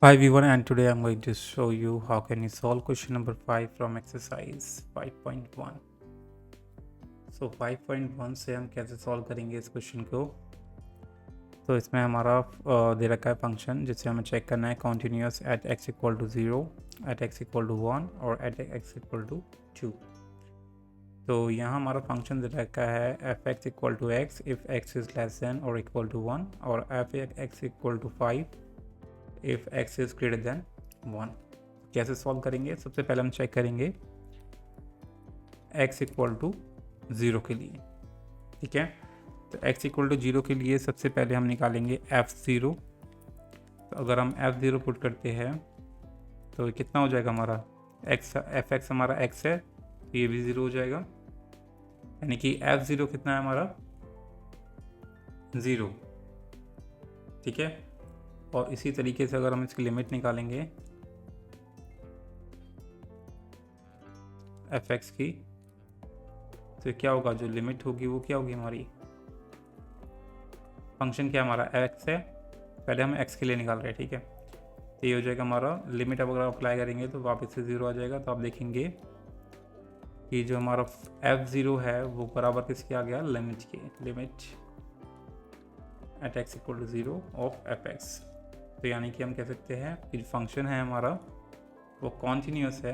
Hi everyone, and today I'm going to show you how can you solve question number 5 from exercise 5.1. So 5.1 से हम कैसे solve करेंगे इस question को। तो इसमें हमारा दे रखा है फंक्शन जिससे हमें चेक करना है continuous at x equal to 0, at x equal to 1 और एट एक्स इक्वल टू 2। तो यहाँ हमारा फंक्शन दे रखा है f x equal to x if x is less than और इक्वल टू 1 और f x equal to 5 if x is greater than 1। कैसे सॉल्व करेंगे? सबसे पहले हम चेक करेंगे x इक्वल टू 0 के लिए। ठीक है, तो x इक्वल टू 0 के लिए सबसे पहले हम निकालेंगे f0। तो अगर हम f0 पुट करते हैं तो कितना हो जाएगा हमारा f(x) हमारा x है, तो ये भी 0 हो जाएगा, यानी कि f0 कितना है हमारा 0। ठीक है, और इसी तरीके से अगर हम इसकी लिमिट निकालेंगे f(x) की, तो क्या होगा, जो लिमिट होगी वो क्या होगी हमारी, फंक्शन क्या हमारा x है, पहले हम x के लिए निकाल रहे हैं। ठीक है, तो ये हो जाएगा हमारा लिमिट। अब अगर अप्लाई करेंगे तो वापस से 0 आ जाएगा। तो आप देखेंगे कि जो हमारा f0 है वो बराबर किसके आ गया, लिमिट के, limit at x equal to 0 of f(x). तो यानी कि हम कह सकते हैं कि जो फंक्शन है हमारा वो कॉन्टीन्यूस है,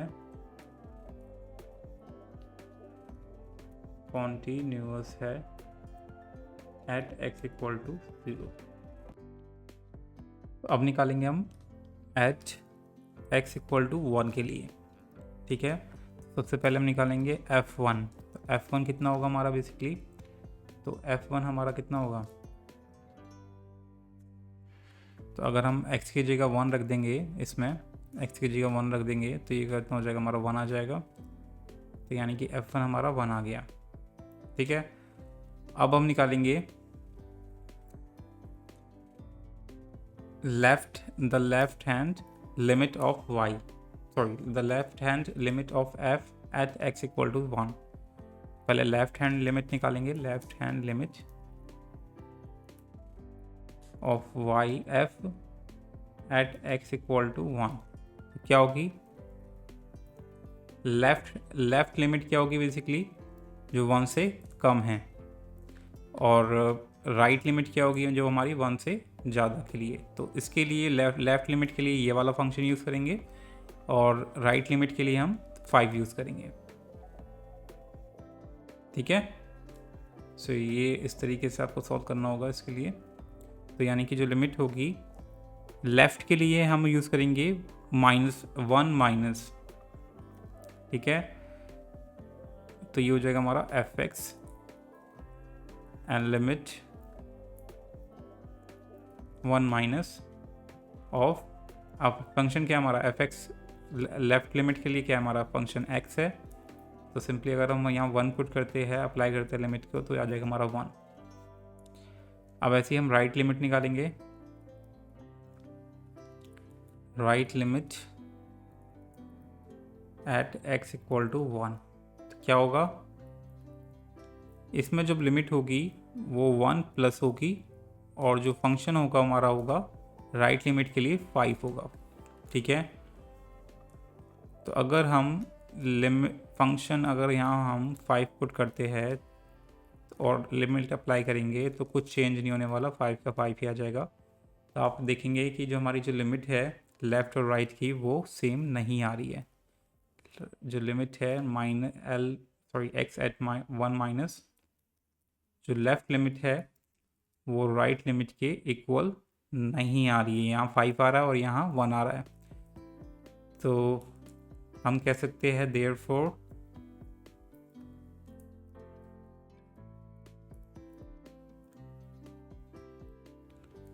कॉन्टीन्यूस है एट x इक्वल टू 0। अब निकालेंगे हम एट x इक्वल टू 1 के लिए। ठीक है, सबसे पहले हम निकालेंगे f1। तो f1 कितना होगा हमारा बेसिकली, तो f1 हमारा कितना होगा, तो अगर हम x की जगह 1 रख देंगे, इसमें x की जगह 1 रख देंगे तो ये कितना हो जाएगा हमारा 1 आ जाएगा। तो यानी कि f1 हमारा 1 आ गया। ठीक है, अब हम निकालेंगे the left hand limit of y, sorry the left hand limit of f at x equal to 1। पहले लेफ्ट हैंड लिमिट निकालेंगे, left hand limit of y f at x equal to 1 क्या होगी, लेफ्ट लिमिट क्या होगी basically, जो 1 से कम है, और राइट लिमिट क्या होगी जो हमारी 1 से ज़्यादा के लिए। तो इसके लिए लेफ़्ट लिमिट के लिए ये वाला फंक्शन यूज़ करेंगे और राइट लिमिट के लिए हम 5 यूज़ करेंगे। ठीक है, सो ये इस तरीके से आपको सॉल्व करना होगा इसके लिए। तो यानी कि जो लिमिट होगी लेफ़्ट के लिए हम यूज़ करेंगे -1 ठीक है, तो ये हो जाएगा हमारा f(x) एंड लिमिट 1 ऑफ, अब फंक्शन क्या हमारा f(x), लेफ्ट लिमिट के लिए क्या हमारा फंक्शन x है, तो सिंपली अगर हम यहाँ 1 पुट करते हैं, अप्लाई करते हैं लिमिट को, तो आ जाएगा हमारा 1। अब ऐसे ही हम राइट लिमिट निकालेंगे, right limit at x equal to 1। तो क्या होगा, इसमें जब लिमिट होगी वो 1 प्लस होगी और जो फंक्शन होगा हमारा होगा राइट लिमिट के लिए 5 होगा। ठीक है, तो अगर हम लिमिट फंक्शन अगर यहाँ हम 5 पुट करते हैं और लिमिट अप्लाई करेंगे तो कुछ चेंज नहीं होने वाला, 5 का 5 ही आ जाएगा। तो आप देखेंगे कि जो हमारी जो लिमिट है लेफ़्ट और राइट की वो सेम नहीं आ रही है। जो लिमिट है x एट 1 माइनस, जो लेफ़्ट लिमिट है वो राइट लिमिट के इक्वल नहीं आ रही है, यहाँ 5 आ रहा है और यहाँ 1 आ रहा है। तो हम कह सकते हैं देयरफॉर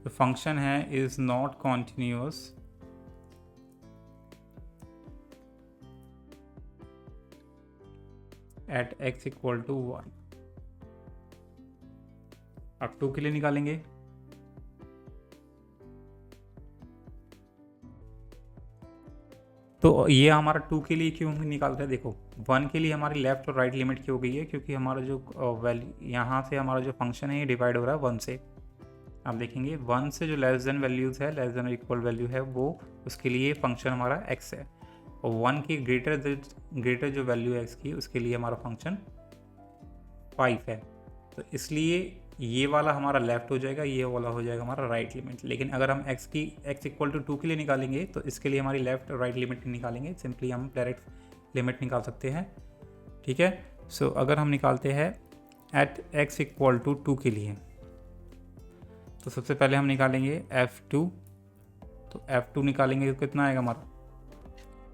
the फंक्शन है is not continuous at x equal to 1। अब 2 के लिए निकालेंगे, तो ये हमारा 2 के लिए क्यों निकाल रहे हैं, देखो 1 के लिए हमारी लेफ्ट और राइट लिमिट की हो गई है, क्योंकि हमारा जो वैल्यू यहाँ से हमारा जो फंक्शन है ये डिवाइड हो रहा है 1 से। आप देखेंगे 1 से जो लेस देन वैल्यूज़ है, लेस देन और इक्वल वैल्यू है, वो उसके लिए फंक्शन हमारा x है, और 1 की ग्रेटर जो वैल्यू है x की, उसके लिए हमारा फंक्शन 5 है। तो इसलिए ये वाला हमारा लेफ्ट हो जाएगा, ये वाला हो जाएगा हमारा राइट लिमिट। लेकिन अगर हम x इक्वल टू 2 के लिए निकालेंगे तो इसके लिए हमारी लेफ्ट और राइट लिमिट निकालेंगे, सिंपली हम डायरेक्ट लिमिट निकाल सकते हैं। ठीक है, सो अगर हम निकालते हैं एट x इक्वल टू 2 के लिए, तो सबसे पहले हम निकालेंगे f2। तो f2 निकालेंगे तो कितना आएगा हमारा,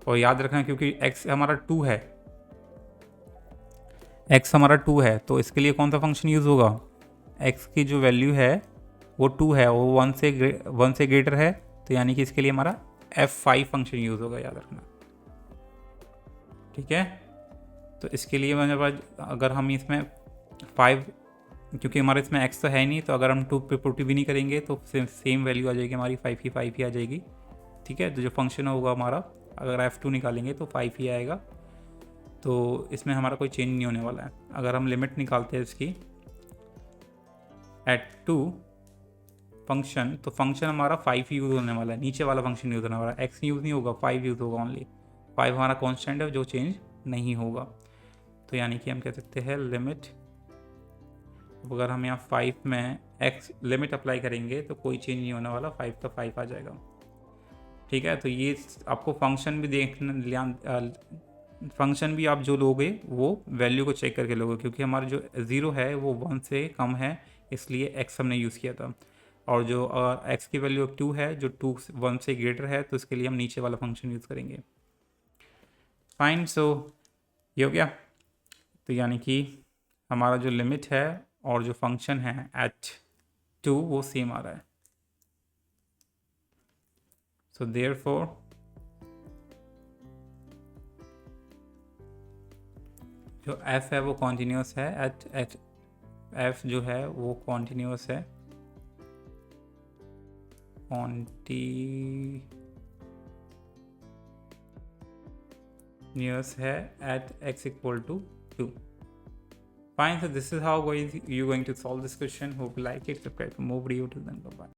और याद रखना क्योंकि x हमारा 2 है, x हमारा 2 है, तो इसके लिए कौन सा फंक्शन यूज़ होगा, x की जो वैल्यू है वो 2 है, वो 1 से ग्रेटर है, तो यानी कि इसके लिए हमारा f5 फंक्शन यूज़ होगा, याद रखना। ठीक है, तो इसके लिए मेरे पास अगर हम इसमें 5, क्योंकि हमारे इसमें x तो है नहीं, तो अगर हम 2 पे पुट भी नहीं करेंगे तो सेम वैल्यू आ जाएगी हमारी, 5 ही आ जाएगी। ठीक है, तो जो फंक्शन होगा हमारा, अगर f2 निकालेंगे तो 5 ही आएगा, तो इसमें हमारा कोई चेंज नहीं होने वाला है। अगर हम लिमिट निकालते हैं इसकी एट 2 फंक्शन, तो फंक्शन हमारा 5 यूज़ होने वाला है, नीचे वाला फंक्शन यूज़ होने वाला है, x यूज़ नहीं होगा, 5 यूज़ होगा ओनली। 5 हमारा कांस्टेंट है जो चेंज नहीं होगा, तो यानी कि हम कह सकते हैं लिमिट, अगर हम यहाँ 5 में x लिमिट अप्लाई करेंगे तो कोई चेंज नहीं होने वाला, 5 का 5 आ जाएगा। ठीक है, तो ये आपको फंक्शन भी देखना, फंक्शन भी आप जो लोगे वो वैल्यू को चेक करके लोगे, क्योंकि हमारा जो 0 है वो 1 से कम है, इसलिए x हमने यूज़ किया था, और जो x की वैल्यू 2 है, जो 1 से ग्रेटर है, तो इसके लिए हम नीचे वाला फंक्शन यूज़ करेंगे। फाइन, सो ये हो गया। तो यानी कि हमारा जो लिमिट है और जो फंक्शन है एट 2 वो सेम आ रहा है। सो देयरफॉर जो f है वो कॉन्टीन्यूस है, एट f जो है वो कॉन्टीन्यूस है, कॉन्टीन्यूस है at x equal to 2. Fine, so this is how you're going to solve this question. Hope you like it. Subscribe for more videos. Till then, bye bye.